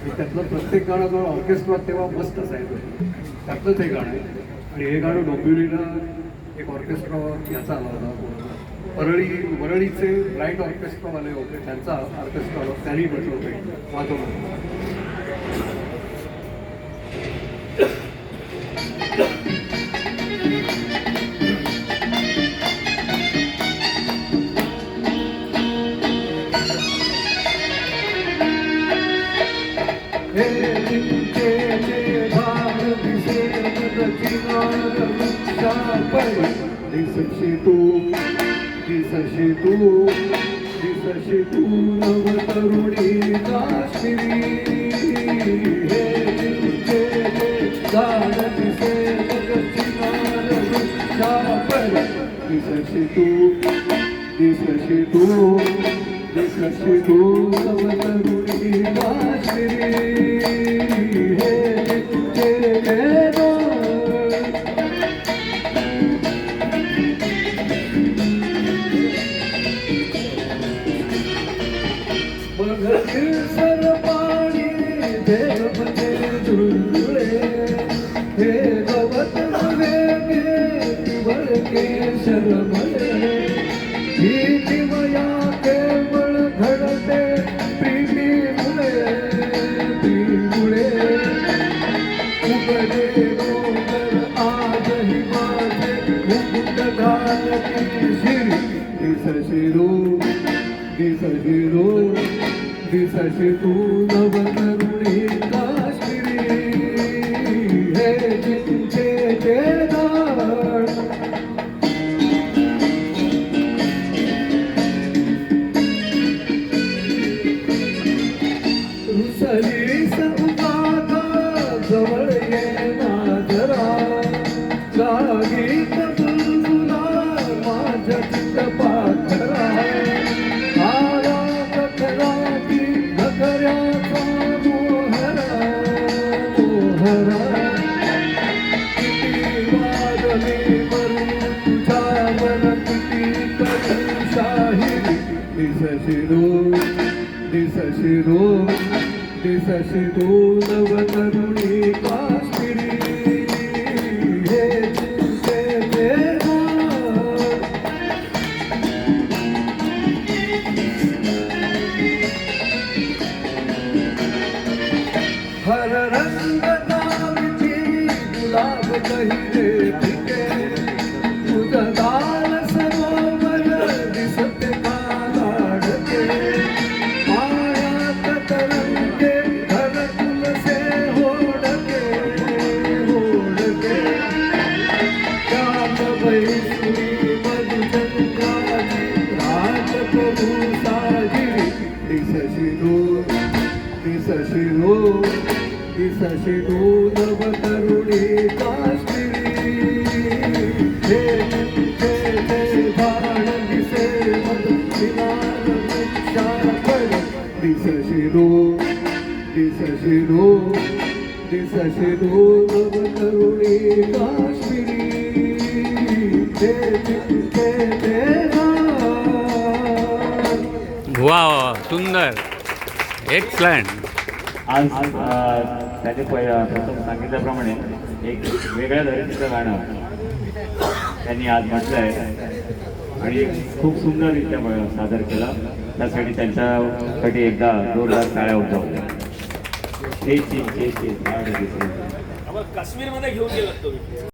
त्यातलं प्रत्येक गाणं जो ऑर्केस्ट्रात तेव्हा मस्त असायचं, त्यातलंच हे गाणं आहे. आणि हे गाणं डोंबिवलीला एक ऑर्केस्ट्रा याचा आला होता, वरळीचे ब्राईट ऑर्केस्ट्रावाले होते, त्यांचा ऑर्केस्ट्रा त्यांनी म्हटलं होतं वाजवलं. दिसशी तू नवतरुणी काश्मीरी, हे चिंचे गाण दिसे चिनार वृक्षापर. दिसशी तू नवतरुणी काश्मीरी, हे चिंचे सर पाणी देवते झुळझुळे, हे गवत वळके शरमळे. ही किमया केवळ घडते प्रेमीमुळे, उघडे डोंगर आजही माझे मुकुट घालती शिरी. दिसशी तू नवतरुणी काश्मीरी, हे चिंचेचे झाड. रुसली संपाता जवळ ये ना जरा, लागीत बुलबुला माझ्या चित्तपाखरा. दिसशी तू नवतरुणी काश्मीरी, हे चिंचेचे झाड. हर रंग नामची गुलाब कहिले फिके, तुझं दाल सरोवर दिसते का लाडके. मायात तरंगे घर तुलसे होडके, श्याम वैष्णी मधुचंद्राची राजप्रभू साजिरी. दिसशी तू नवतरुणी काश्मीरी, हे चिंचेचे झाड दिसे मधुचिनार वृक्षापर. दिसशी तू नवतरुणी काश्मीरी, हे चिंचेचे झाड. वा, सुंदर, एक्सलंट. आज त्याने प्रथम सांगितल्याप्रमाणे एक वेगळ्या धर्तीचं गाणं त्यांनी आज म्हटलं आहे आणि खूप सुंदररित्या सादर केलं. त्यासाठी त्यांच्यासाठी एकदा जोरदार टाळ्या उठवल्या. हे काश्मीरमध्ये घेऊन गेलात तुम्ही.